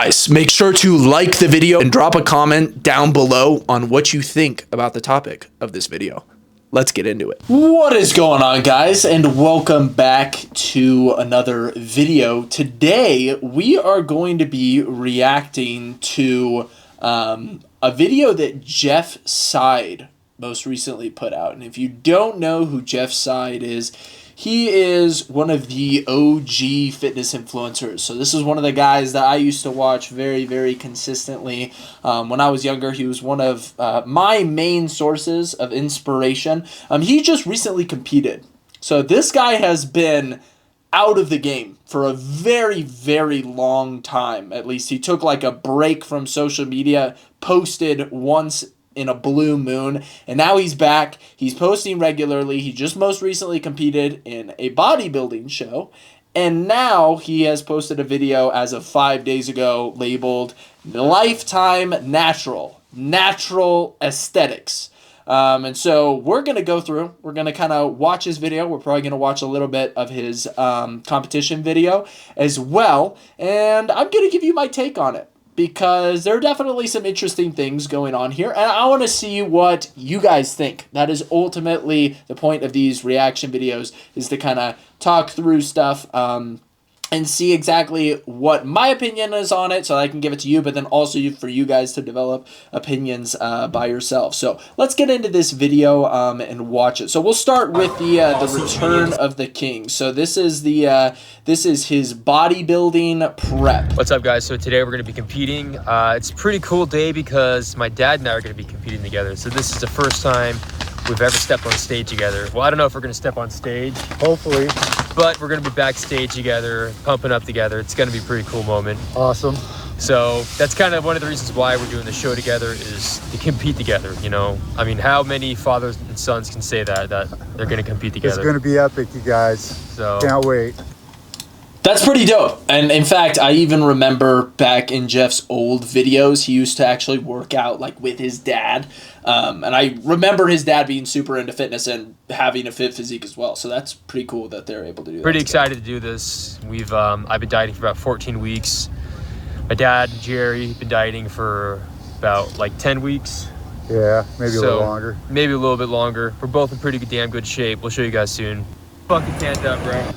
guys, make sure to like the video and drop a comment down below on what you think about the topic of this video. Let's get into it. What is going on, guys, and welcome back to another video. Today, we are going to be reacting to a video that Jeff Seid most recently put out. And if you don't know who Jeff Seid is, he is one of the OG fitness influencers. So this is one of the guys that I used to watch very, very consistently. When I was younger, he was one of my main sources of inspiration. He just recently competed. So this guy has been out of the game for a very, very long time. At least he took like a break from social media, posted once in a blue moon, and now he's back. He's posting regularly. He just most recently competed in a bodybuilding show, and now he has posted a video as of 5 days ago labeled Lifetime Natural Aesthetics. And so we're going to go through, we're going to kind of watch his video. We're probably going to watch a little bit of his competition video as well, and I'm going to give you my take on it, because there are definitely some interesting things going on here, and I want to see what you guys think. That is ultimately the point of these reaction videos, is to kind of talk through stuff and see exactly what my opinion is on it so I can give it to you, but then also for you guys to develop opinions by yourself. So let's get into this video and watch it. So we'll start with the return of the king. So this is his bodybuilding prep. What's up, guys? So today we're going to be competing. It's a pretty cool day because my dad and I are going to be competing together. So this is the first time we've ever stepped on stage together. Well, I don't know if we're going to step on stage, hopefully, but we're going to be backstage together, pumping up together. It's going to be a pretty cool moment. Awesome. So that's kind of one of the reasons why we're doing the show together, is to compete together, you know? I mean, how many fathers and sons can say that they're going to compete together? It's going to be epic, you guys. So can't wait. That's pretty dope. And in fact, I even remember back in Jeff's old videos, he used to actually work out like with his dad. And I remember his dad being super into fitness and having a fit physique as well. So that's pretty cool that they're able to do that. Pretty excited to do this. I've been dieting for about 14 weeks. My dad, Jerry, been dieting for about like 10 weeks. Yeah, maybe a little longer. Maybe a little bit longer. We're both in pretty damn good shape. We'll show you guys soon. Fucking canned up, bro.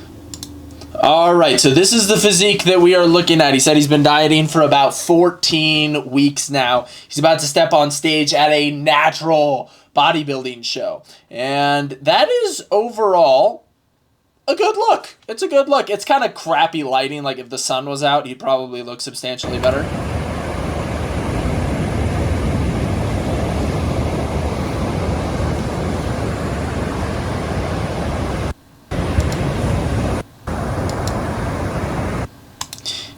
All right, so this is the physique that we are looking at. He said he's been dieting for about 14 weeks now. He's about to step on stage at a natural bodybuilding show. And that is overall a good look. It's a good look. It's kind of crappy lighting. Like if the sun was out, he'd probably look substantially better.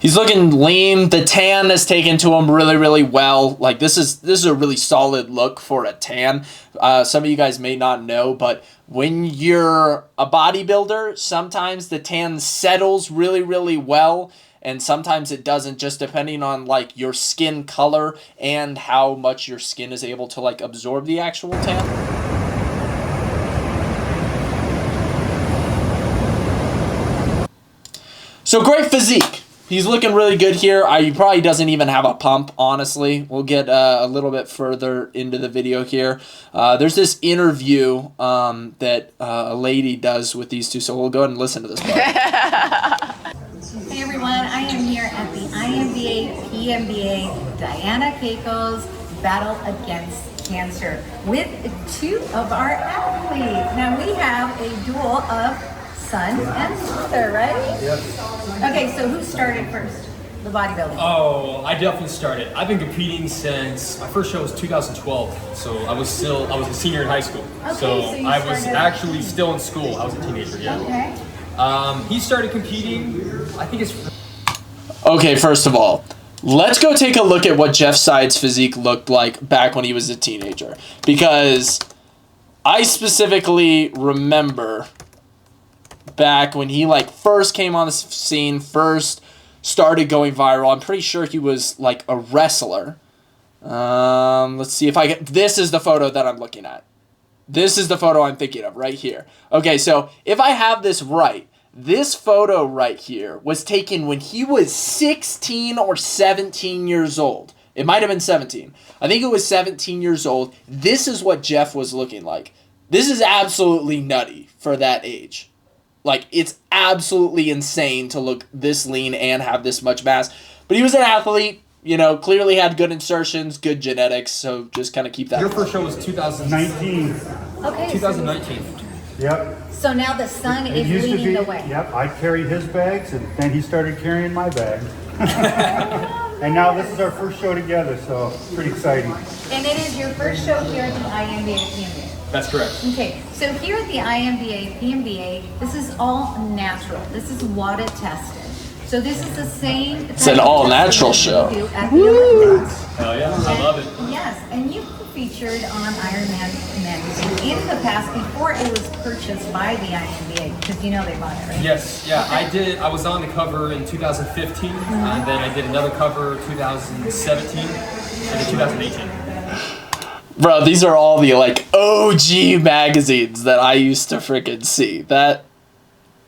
He's looking lean. The tan is taken to him really, really well. Like this is a really solid look for a tan. Some of you guys may not know, but when you're a bodybuilder, sometimes the tan settles really, really well, and sometimes it doesn't, just depending on like your skin color and how much your skin is able to like absorb the actual tan. So great physique. He's looking really good here. He probably doesn't even have a pump, honestly. We'll get a little bit further into the video here. There's this interview that a lady does with these two, so we'll go ahead and listen to this part. Hey everyone, I am here at the IMBA PMBA Diana Keiko's Battle Against Cancer with two of our athletes. Now we have a duel of son and mother, right? Yep. Okay, so who started first? The bodybuilding? Oh, I definitely started. I've been competing since my first show was 2012. So I was a senior in high school. Okay, so so you I was started- actually still in school. I was a teenager, yeah. Okay. He started competing, I think it's... Okay, first of all, let's go take a look at what Jeff Seid's physique looked like back when he was a teenager. Because I specifically remember back when he like first came on the scene, first started going viral. I'm pretty sure he was like a wrestler. Let's see if I get... This is the photo that I'm looking at. This is the photo I'm thinking of right here. Okay, so if I have this right, This photo right here was taken when he was 16 or 17 years old. It might have been 17. I think it was 17 years old. This is what Jeff was looking like. This is absolutely nutty for that age. Like, it's absolutely insane to look this lean and have this much mass. But he was an athlete, you know, clearly had good insertions, good genetics, so just kind of keep that. Your first show was 2019. Okay. 2019. Yep. So now the son It is used to leading be, the way. yep, I carried his bags and then he started carrying my bag. And now this is our first show together, so pretty exciting. And it is your first show here at the IMBA PMBA. That's correct. Okay, so here at the IMBA PMBA, this is all natural. This is WADA tested. So this is the same. It's an all-natural show. Woo! Hell yeah, I love it. Yes, and you featured on Ironman magazine in the past before it was purchased by the IMBA, because you know they bought it, right? Yes, yeah, I did. I was on the cover in 2015, and then I did another cover 2017, and then 2018. Bro, these are all the, like, OG magazines that I used to freaking see.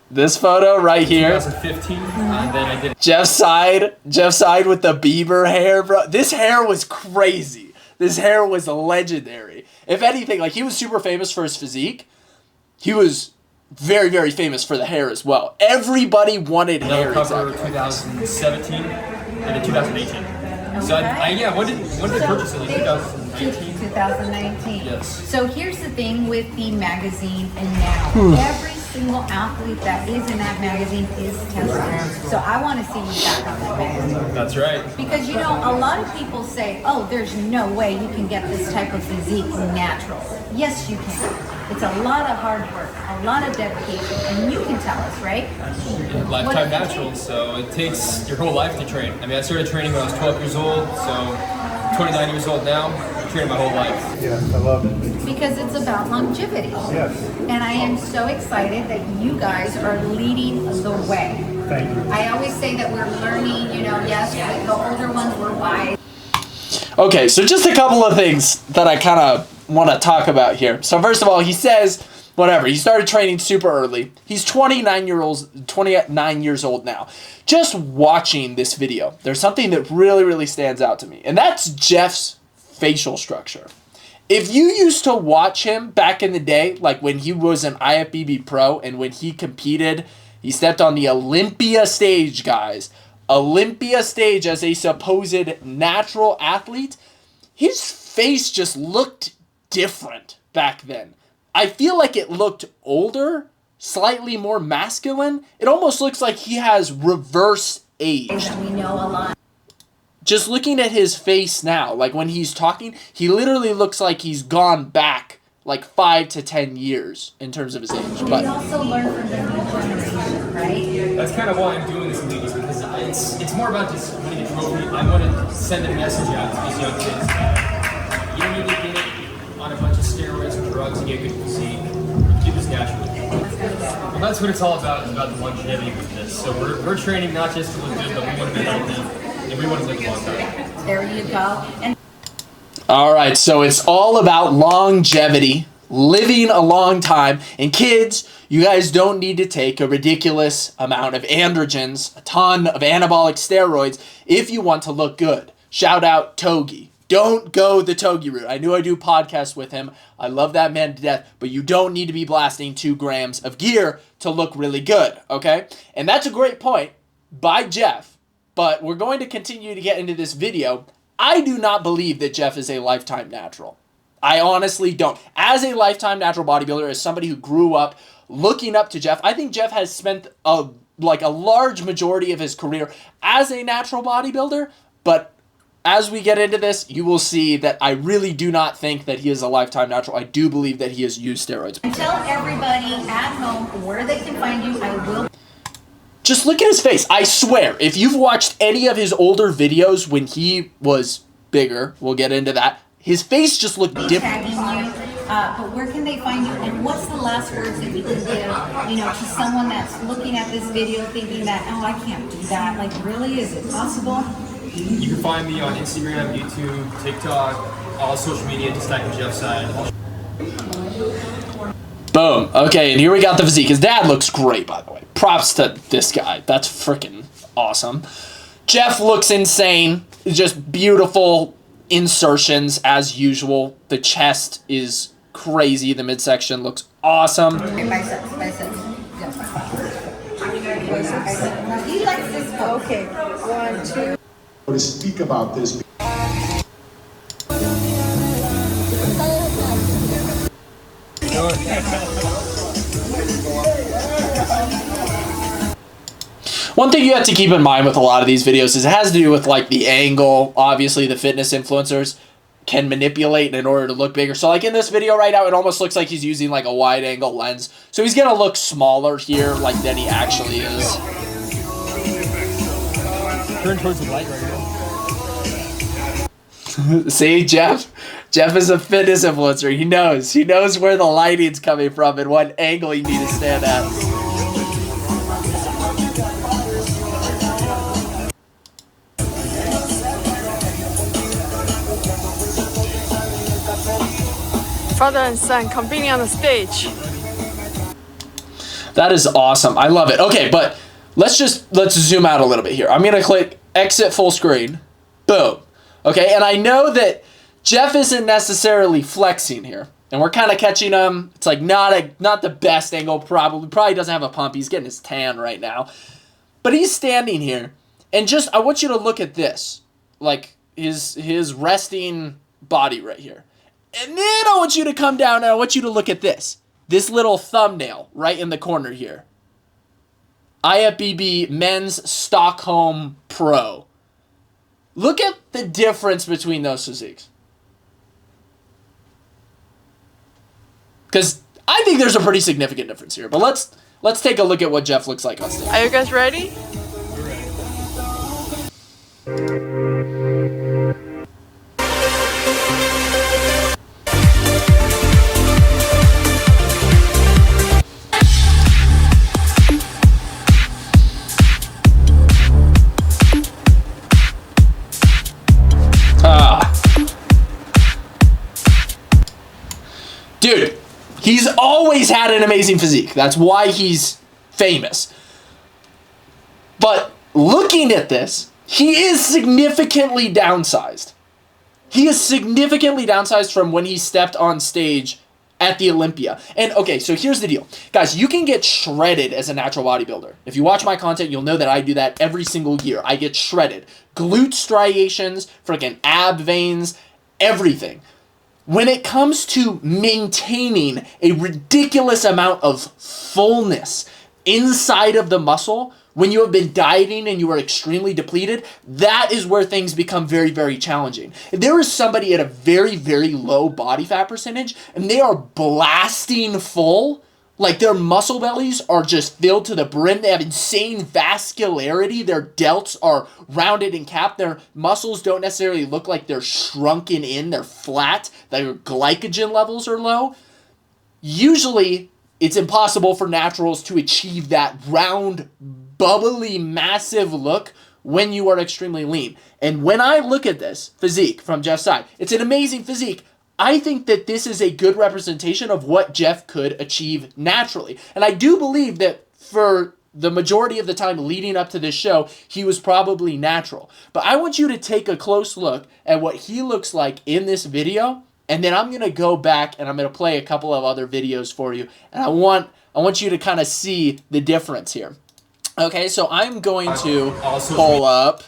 This photo right here. 2015, and then I did. Jeff Seid with the Bieber hair, bro. This hair was crazy. This hair was legendary. If anything, like, he was super famous for his physique. He was very, very famous for the hair as well. Everybody wanted Another hair. cover Exactly. 2017, and then 2018. So Okay. yeah, when did they purchase it? Like 2019? 2019. Yes. So here's the thing with the magazine and now. Every single athlete that is in that magazine is tested. So I want to see you back on that magazine. That's right. Because, you know, a lot of people say, oh, there's no way you can get this type of physique natural. Yes, you can. It's a lot of hard work, a lot of dedication, and you can tell us, right? Lifetime natural, so it takes your whole life to train. I mean, I started training when I was 12 years old, so I'm 29 years old now. I'm training my whole life. Yes, I love it. Because it's about longevity. Yes, And I am so excited that you guys are leading the way. thank you. I always say that we're learning, you know, yes, the older ones were wise. Okay, so just a couple of things that I kind of want to talk about here. So first of all, he says, whatever, he started training super early. He's 29 years old now. Just watching this video, there's something that really, really stands out to me, and that's Jeff's facial structure. If you used to watch him back in the day, like when he was an IFBB pro and when he competed, he stepped on the Olympia stage, guys. Olympia stage as a supposed natural athlete, his face just looked different back then. I feel like it looked older, slightly more masculine. It almost looks like he has reverse age. We know a lot. Just looking at his face now, like when he's talking, he literally looks like he's gone back like 5 to 10 years in terms of his age. We But also learn from the new generation, right? That's kind of why I'm doing this meeting, because it's more about just winning a trophy. I want to send a message out to these young kids that you don't need to get on a bunch of steroids or drugs to get good physique. Do this naturally. Well, that's what it's all about. It's about the longevity with this. So we're training not just to look good, but we want to be healthy and we want to live a long time. There you go. And all right, so it's all about longevity, living a long time. And kids, you guys don't need to take a ridiculous amount of androgens, a ton of anabolic steroids if you want to look good. Shout out Togi. Don't go the Togi route. I know I do podcasts with him. I love that man to death, but you don't need to be blasting 2 grams of gear to look really good, okay? And that's a great point by Jeff, but we're going to continue to get into this video. I do not believe that Jeff is a lifetime natural. I honestly don't. As a lifetime natural bodybuilder, as somebody who grew up looking up to Jeff, I think Jeff has spent a large majority of his career as a natural bodybuilder, but as we get into this, you will see that I really do not think that he is a lifetime natural. I do believe that he has used steroids. tell everybody at home where they can find you. I will. Just look at his face. I swear, if you've watched any of his older videos when he was bigger, we'll get into that, his face just looked different. Tagging you, but where can they find you? And what's the last words that you can give, you know, to someone that's looking at this video thinking that, oh, I can't do that. Like, really, is it possible? You can find me on Instagram, YouTube, TikTok, all social media, just type in Jeff Seid. Boom. Okay, and here we got the physique. His dad looks great, by the way. Props to this guy. That's freaking awesome. Jeff looks insane. Just beautiful insertions as usual. The chest is crazy. The midsection looks awesome. Biceps. Yes. He likes this one. Okay, 1, 2. To speak about this. One thing you have to keep in mind with a lot of these videos is it has to do with like the angle. Obviously, the fitness influencers can manipulate in order to look bigger. So like in this video right now, it almost looks like he's using like a wide angle lens. So he's gonna look smaller here like than he actually is. Turn towards the light right now. See, Jeff is a fitness influencer. He knows where the lighting's coming from and what angle you need to stand at. Father and son competing on the stage. That is awesome. I love it. Okay, but let's zoom out a little bit here. I'm going to click exit full screen. Boom. Okay, and I know that Jeff isn't necessarily flexing here. And we're kind of catching him. It's like not the best angle probably doesn't have a pump. He's getting his tan right now. But he's standing here. And I want you to look at this. Like his resting body right here. And then I want you to come down and I want you to look at this. This little thumbnail right in the corner here. IFBB Men's Stockholm Pro. Look at the difference between those physiques. Because I think there's a pretty significant difference here. But let's take a look at what Jeff looks like on stage. Are you guys ready? Dude, he's always had an amazing physique. That's why he's famous. But looking at this, he is significantly downsized. He is significantly downsized from when he stepped on stage at the Olympia. And okay, so here's the deal. Guys, you can get shredded as a natural bodybuilder. If you watch my content, you'll know that I do that every single year. I get shredded. Glute striations, freaking ab veins, everything. When it comes to maintaining a ridiculous amount of fullness inside of the muscle, when you have been dieting and you are extremely depleted, that is where things become very, very challenging. If there is somebody at a very, very low body fat percentage and they are blasting full, like their muscle bellies are just filled to the brim, they have insane vascularity, their delts are rounded and capped, their muscles don't necessarily look like they're shrunken in, they're flat, their glycogen levels are low. Usually, it's impossible for naturals to achieve that round, bubbly, massive look when you are extremely lean. And when I look at this physique from Jeff's side, it's an amazing physique. I think that this is a good representation of what Jeff could achieve naturally. And I do believe that for the majority of the time leading up to this show, he was probably natural. But I want you to take a close look at what he looks like in this video. And then I'm going to go back and I'm going to play a couple of other videos for you. And I want you to kind of see the difference here. Okay, so I'm going to pull up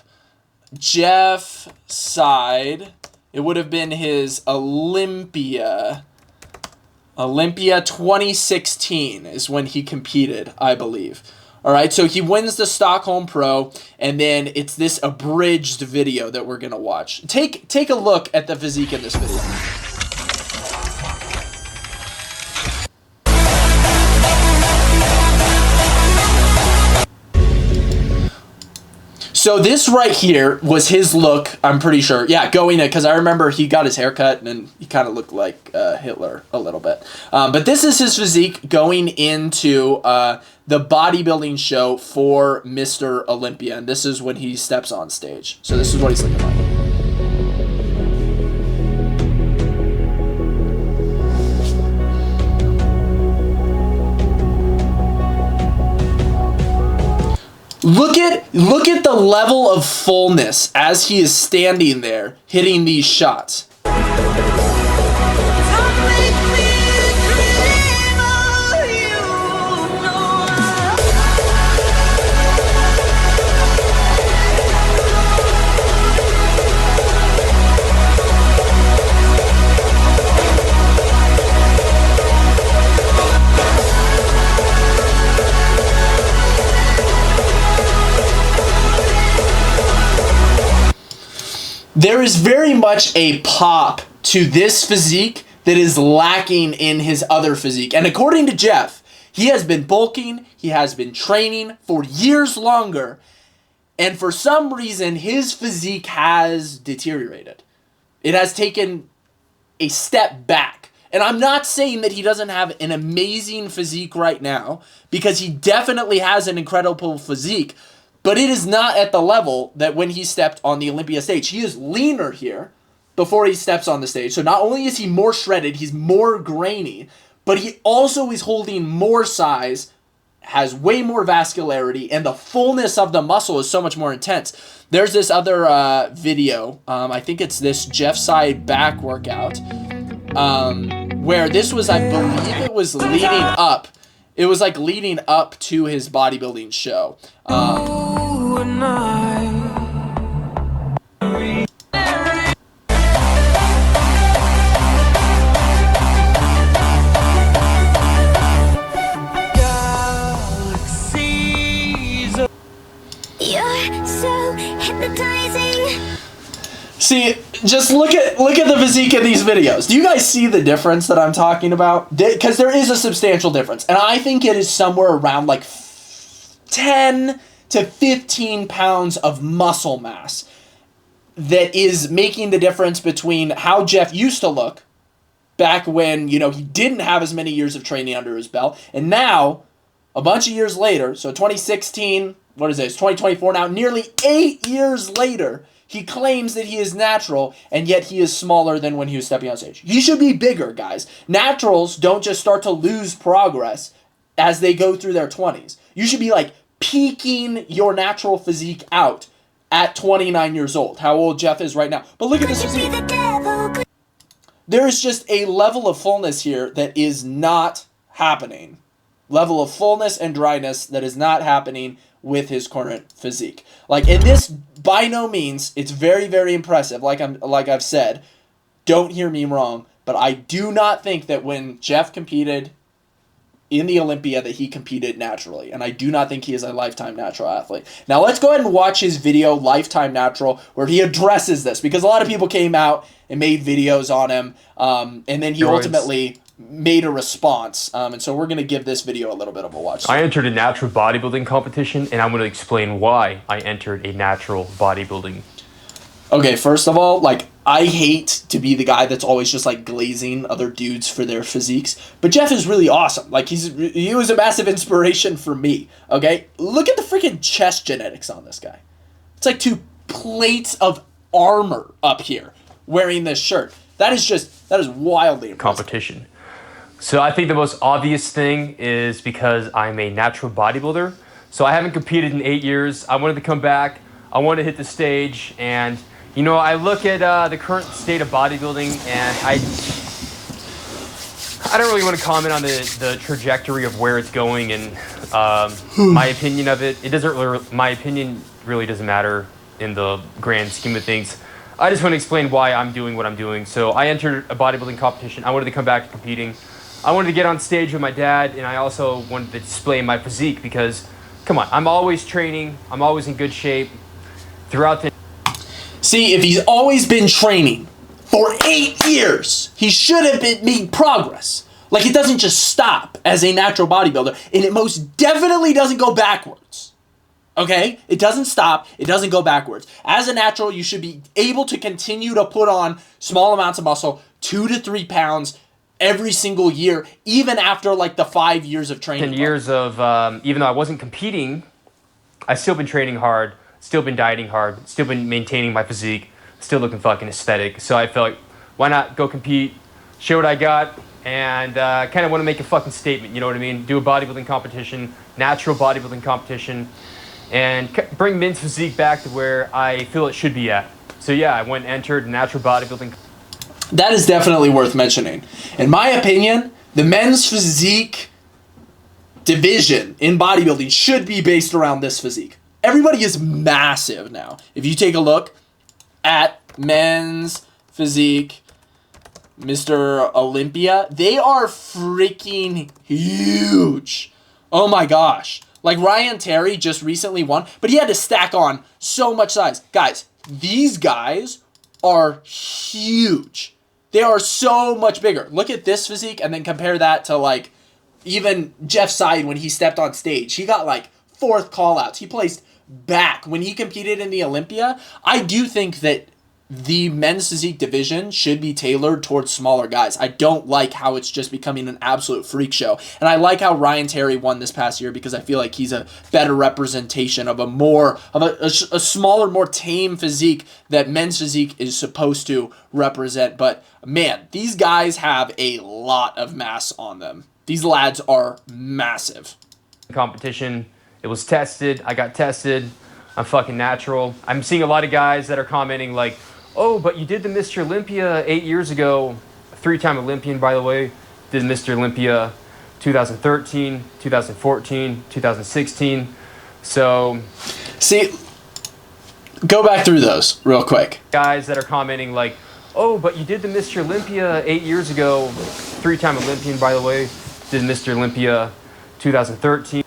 Jeff Seid. It would have been his Olympia. Olympia 2016 is when he competed, I believe. All right, so he wins the Stockholm Pro, and then it's this abridged video that we're going to watch. Take a look at the physique in this video. So this right here was his look, I'm pretty sure. Yeah, going in, because I remember he got his hair cut and he kind of looked like Hitler a little bit. But this is his physique going into the bodybuilding show for Mr. Olympia. And this is when he steps on stage. So this is what he's looking like. Look at the level of fullness as he is standing there hitting these shots. There is very much a pop to this physique that is lacking in his other physique. And according to Jeff, he has been bulking, he has been training for years longer, and for some reason his physique has deteriorated. It has taken a step back. And I'm not saying that he doesn't have an amazing physique right now, because he definitely has an incredible physique, but it is not at the level that when he stepped on the Olympia stage. He is leaner here before he steps on the stage. So not only is he more shredded, he's more grainy, but he also is holding more size, has way more vascularity, and the fullness of the muscle is so much more intense. There's this other video, I think it's this Jeff Seid back workout, where this was, I believe it was leading up. It was like leading up to his bodybuilding show. See, just look at the physique in these videos. Do you guys see the difference that I'm talking about? Because there is a substantial difference. And I think it is somewhere around like 10 to 15 pounds of muscle mass that is making the difference between how Jeff used to look back when, you know, he didn't have as many years of training under his belt. And now, a bunch of years later, so 2016, what is this, 2024 now, nearly 8 years later, he claims that he is natural, and yet he is smaller than when he was stepping on stage. He should be bigger, guys. Naturals don't just start to lose progress as they go through their 20s. You should be, like, peaking your natural physique out at 29 years old, how old Jeff is right now. But look at this physique. There is just a level of fullness here that is not happening. Level of fullness and dryness that is not happening with his current physique. Like, and this, by no means, it's very, very impressive. Like I've said, don't hear me wrong, but I do not think that when Jeff competed in the Olympia that he competed naturally, and I do not think he is a lifetime natural athlete. Now let's go ahead and watch his video, Lifetime Natural, where he addresses this, because a lot of people came out and made videos on him, and then he ultimately made a response, and so we're going to give this video a little bit of a watch. I entered a natural bodybuilding competition, and I'm going to explain why I entered a natural bodybuilding. Okay, first of all, like, I hate to be the guy that's always just, like, glazing other dudes for their physiques, but Jeff is really awesome. Like, he was a massive inspiration for me, okay? Look at the freaking chest genetics on this guy. It's like 2 plates of armor up here wearing this shirt. That is wildly impressive. Competition. So I think the most obvious thing is because I'm a natural bodybuilder. So I haven't competed in 8 years. I wanted to come back. I wanted to hit the stage. And, you know, I look at the current state of bodybuilding, and I don't really want to comment on the trajectory of where it's going and my opinion of it. My opinion really doesn't matter in the grand scheme of things. I just want to explain why I'm doing what I'm doing. So I entered a bodybuilding competition. I wanted to come back to competing. I wanted to get on stage with my dad, and I also wanted to display my physique because, come on, I'm always training. I'm always in good shape throughout the... See, if he's always been training for 8 years, he should have been making progress. Like, it doesn't just stop as a natural bodybuilder, and it most definitely doesn't go backwards. Okay? It doesn't stop. It doesn't go backwards. As a natural, you should be able to continue to put on small amounts of muscle, 2 to 3 pounds every single year, even after like the 5 years of training. 10 years of, even though I wasn't competing, I've still been training hard, still been dieting hard, still been maintaining my physique, still looking fucking aesthetic. So I felt like, why not go compete, show what I got, and kind of want to make a fucking statement, you know what I mean? Do a bodybuilding competition, natural bodybuilding competition. and bring men's physique back to where I feel it should be at. So yeah, I went and entered natural bodybuilding. That is definitely worth mentioning. In my opinion, the men's physique division in bodybuilding should be based around this physique. Everybody is massive now. If you take a look at men's physique, Mr. Olympia, they are freaking huge. Oh my gosh. Like Ryan Terry just recently won, but he had to stack on so much size. Guys, these guys are huge. They are so much bigger. Look at this physique and then compare that to like even Jeff Seid when he stepped on stage. He got like 4th call-outs. He placed back when he competed in the Olympia. I do think that the men's physique division should be tailored towards smaller guys. I don't like how it's just becoming an absolute freak show. And I like how Ryan Terry won this past year because I feel like he's a better representation of a smaller, more tame physique that men's physique is supposed to represent. But man, these guys have a lot of mass on them. These lads are massive. Competition, it was tested. I got tested. I'm fucking natural. I'm seeing a lot of guys that are commenting like, oh, but you did the Mr. Olympia 8 years ago. 3-time Olympian, by the way. Did Mr. Olympia 2013, 2014, 2016. So, see, go back through those real quick. Guys that are commenting like, oh, but you did the Mr. Olympia 8 years ago. 3-time Olympian, by the way. Did Mr. Olympia 2013.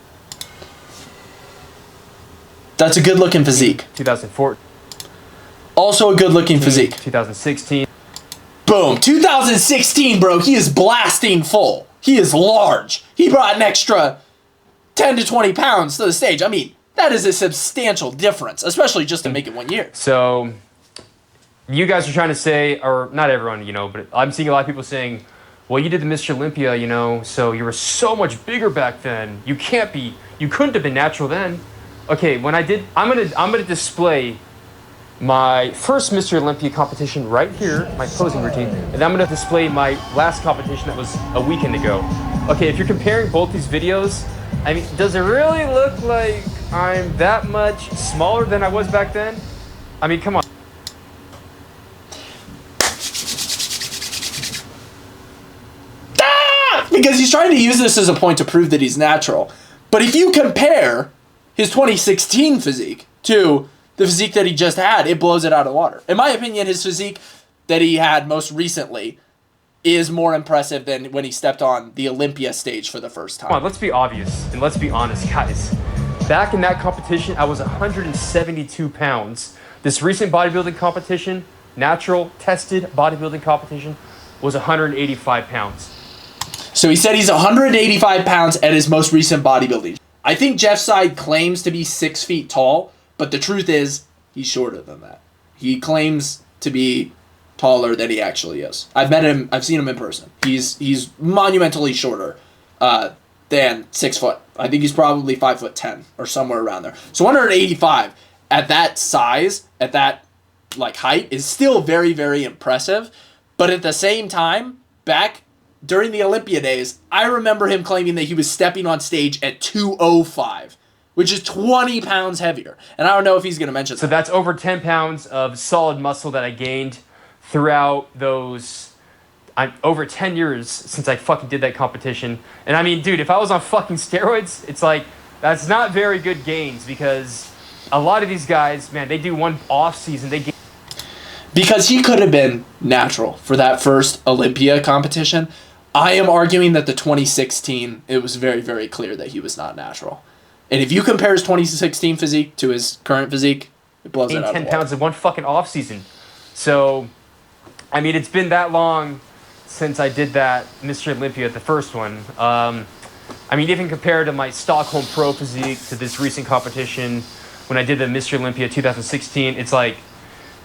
That's a good-looking physique. 2014. Also a good-looking physique. 2016. Boom. 2016, bro. He is blasting full. He is large. He brought an extra 10 to 20 pounds to the stage. I mean, that is a substantial difference, especially just to make it 1 year. So, you guys are trying to say, or not everyone, you know, but I'm seeing a lot of people saying, well, you did the Mr. Olympia, you know, so you were so much bigger back then. You couldn't have been natural then. Okay, when I did, I'm gonna display my first Mr. Olympia competition right here, my posing routine, and I'm gonna display my last competition that was a weekend ago. Okay, if you're comparing both these videos, I mean, does it really look like I'm that much smaller than I was back then? I mean, come on. Because he's trying to use this as a point to prove that he's natural. But if you compare his 2016 physique to the physique that he just had, it blows it out of the water. In my opinion, his physique that he had most recently is more impressive than when he stepped on the Olympia stage for the first time. Come on, let's be obvious and let's be honest, guys. Back in that competition, I was 172 pounds. This recent bodybuilding competition, natural, tested bodybuilding competition, was 185 pounds. So he said he's 185 pounds at his most recent bodybuilding. I think Jeff Seid claims to be 6 feet tall, but the truth is he's shorter than that. He claims to be taller than he actually is. I've met him. I've seen him in person. He's monumentally shorter than 6 foot. I think he's probably 5'10" or somewhere around there. So 185 at that size, at that like height, is still very, very impressive. But at the same time, back during the Olympia days, I remember him claiming that he was stepping on stage at 205, which is 20 pounds heavier. And I don't know if he's going to mention that. So that's over 10 pounds of solid muscle that I gained throughout those over 10 years since I fucking did that competition. And I mean, dude, if I was on fucking steroids, it's like, that's not very good gains because a lot of these guys, man, they do one off season, they gain. Because he could have been natural for that first Olympia competition. I am arguing that the 2016, it was very, very clear that he was not natural. And if you compare his 2016 physique to his current physique, it blows it out of the 10 water. pounds in one fucking off season. So, I mean, it's been that long since I did that Mr. Olympia, the first one. I mean, even compared to my Stockholm Pro physique to this recent competition, when I did the Mr. Olympia 2016, it's like,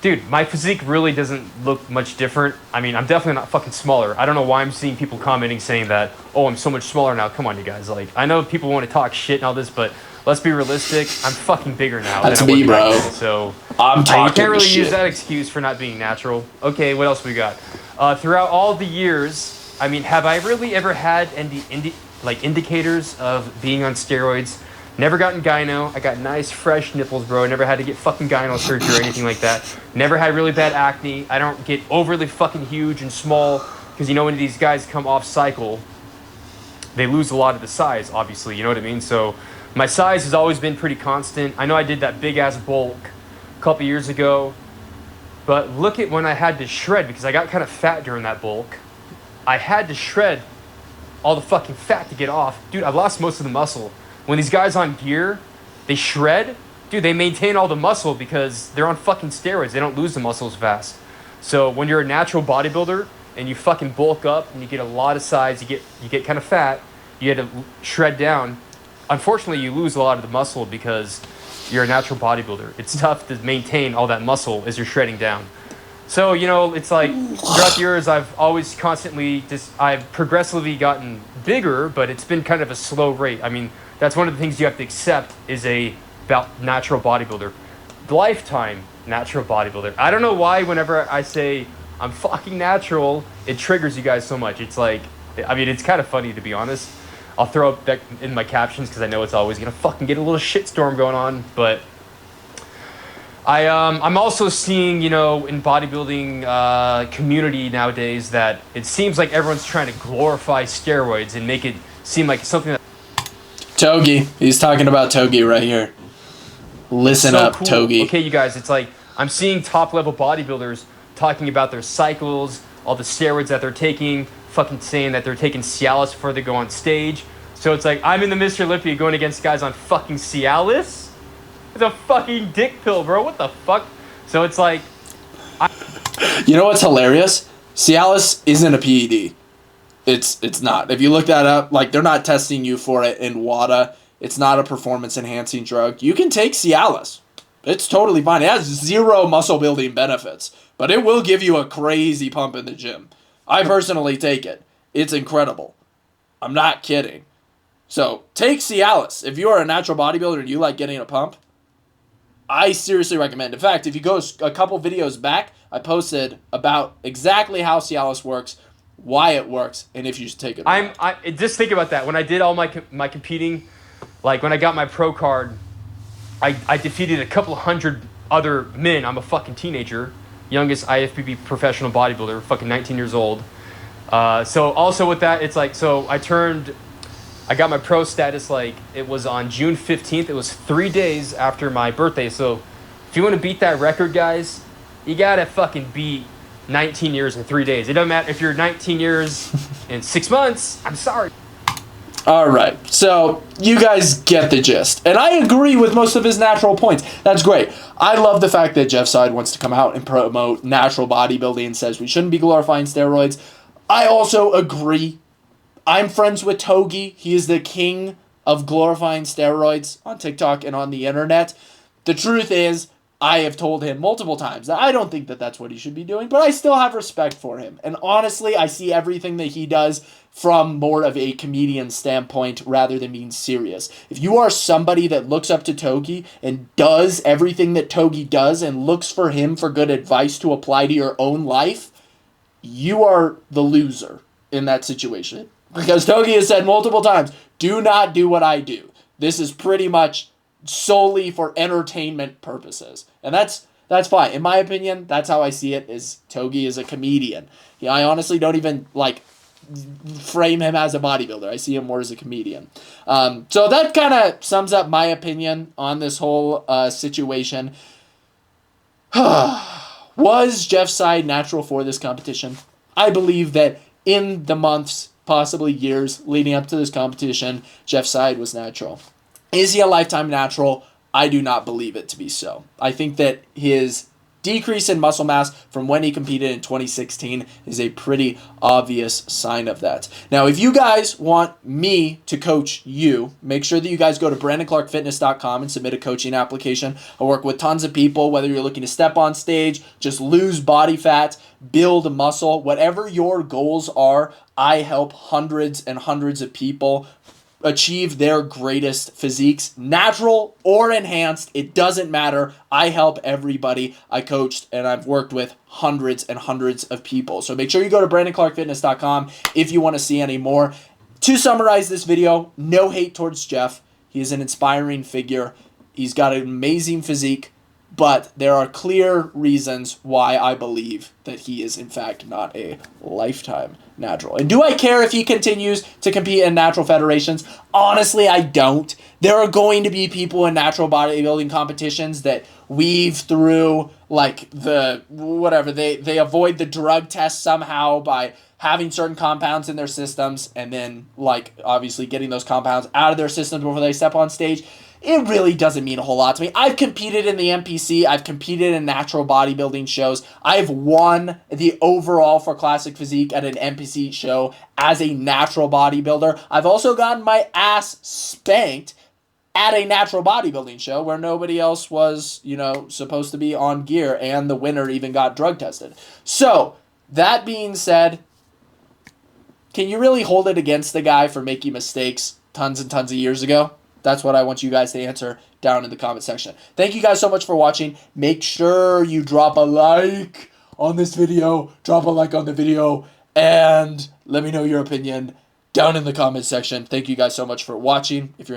dude, my physique really doesn't look much different. I mean, I'm definitely not fucking smaller. I don't know why I'm seeing people commenting saying that, oh, I'm so much smaller now. Come on, you guys. Like, I know people want to talk shit and all this, but let's be realistic. I'm fucking bigger now. That's than I was me, back bro. then. So I'm talking you can't really shit. use that excuse for not being natural. Okay, what else we got? Throughout all the years, I mean, have I really ever had any indicators of being on steroids? Never gotten gyno. I got nice, fresh nipples, bro. Never had to get fucking gyno surgery or anything like that. Never had really bad acne. I don't get overly fucking huge and small because, you know, when these guys come off cycle, they lose a lot of the size, obviously. You know what I mean? So my size has always been pretty constant. I know I did that big-ass bulk a couple years ago, but look at when I had to shred because I got kind of fat during that bulk. I had to shred all the fucking fat to get off. Dude, I've lost most of the muscle. When these guys on gear, they shred, dude, they maintain all the muscle because they're on fucking steroids. They don't lose the muscles fast. So when you're a natural bodybuilder and you fucking bulk up and you get a lot of size, you get kind of fat, you had to shred down. Unfortunately, you lose a lot of the muscle because you're a natural bodybuilder. It's tough to maintain all that muscle as you're shredding down. So, you know, it's like throughout the years, I've always constantly I've progressively gotten bigger, but it's been kind of a slow rate. I mean, that's one of the things you have to accept is a natural bodybuilder. Lifetime natural bodybuilder. I don't know why whenever I say I'm fucking natural, it triggers you guys so much. It's like, I mean, it's kind of funny to be honest. I'll throw up that in my captions because I know it's always going to fucking get a little shitstorm going on, but I'm also seeing, you know, in bodybuilding community nowadays that it seems like everyone's trying to glorify steroids and make it seem like something that... Togi. He's talking about Togi right here. Listen up, cool. Togi. Okay, you guys, it's like I'm seeing top-level bodybuilders talking about their cycles, all the steroids that they're taking, fucking saying that they're taking Cialis before they go on stage. So it's like, I'm in the Mr. Olympia going against guys on fucking Cialis? It's a fucking dick pill, bro. What the fuck? So it's like... You know what's hilarious? Cialis isn't a PED. It's not. If you look that up, like, they're not testing you for it in WADA. It's not a performance-enhancing drug. You can take Cialis. It's totally fine. It has zero muscle-building benefits, but it will give you a crazy pump in the gym. I personally take it. It's incredible. I'm not kidding. So, take Cialis. If you are a natural bodybuilder and you like getting a pump, I seriously recommend. In fact, if you go a couple videos back, I posted about exactly how Cialis works, why it works, and if you should take it. I just think about that. When I did all my competing, like when I got my pro card, I defeated a couple hundred other men. I'm a fucking teenager, youngest IFBB professional bodybuilder, fucking 19 years old. So also with that, it's like, so I got my pro status, like, it was on June 15th. It was 3 days after my birthday. So if you want to beat that record, guys, you got to fucking beat 19 years in 3 days. It doesn't matter if you're 19 years in 6 months. I'm sorry. All right. So you guys get the gist. And I agree with most of his natural points. That's great. I love the fact that Jeff Seid wants to come out and promote natural bodybuilding and says we shouldn't be glorifying steroids. I also agree. I'm friends with Togi. He is the king of glorifying steroids on TikTok and on the internet. The truth is, I have told him multiple times that I don't think that that's what he should be doing, but I still have respect for him. And honestly, I see everything that he does from more of a comedian standpoint rather than being serious. If you are somebody that looks up to Togi and does everything that Togi does and looks for him for good advice to apply to your own life, you are the loser in that situation. Because Togi has said multiple times, do not do what I do. This is pretty much solely for entertainment purposes. And that's fine. In my opinion, that's how I see it, is Togi is a comedian. I honestly don't even, like, frame him as a bodybuilder. I see him more as a comedian. So that kind of sums up my opinion on this whole situation. Was Jeff Seid natural for this competition? I believe that in the months, possibly years, leading up to this competition, Jeff Seid was natural. Is he a lifetime natural? I do not believe it to be so. I think that his decrease in muscle mass from when he competed in 2016 is a pretty obvious sign of that. Now, if you guys want me to coach you, make sure that you guys go to brandonclarkfitness.com and submit a coaching application. I work with tons of people, whether you're looking to step on stage, just lose body fat, build muscle, whatever your goals are, I help hundreds and hundreds of people achieve their greatest physiques, natural or enhanced. It doesn't matter. I help everybody. I coached and I've worked with hundreds and hundreds of people. So make sure you go to brandonclarkfitness.com if you want to see any more. To summarize this video, no hate towards Jeff. He is an inspiring figure. He's got an amazing physique, but there are clear reasons why I believe that he is, in fact, not a lifetime natural. And do I care if he continues to compete in natural federations? Honestly, I don't. There are going to be people in natural bodybuilding competitions that weave through, like, they avoid the drug test somehow by having certain compounds in their systems and then, like, obviously getting those compounds out of their systems before they step on stage. It really doesn't mean a whole lot to me. I've competed in the NPC. I've competed in natural bodybuilding shows. I've won the overall for classic physique at an NPC show as a natural bodybuilder. I've also gotten my ass spanked at a natural bodybuilding show where nobody else was, supposed to be on gear, and the winner even got drug tested. So, that being said, can you really hold it against the guy for making mistakes tons and tons of years ago? That's what I want you guys to answer down in the comment section. Thank you guys so much for watching. Make sure you drop a like on this video. Drop a like on the video. And let me know your opinion down in the comment section. Thank you guys so much for watching. If you're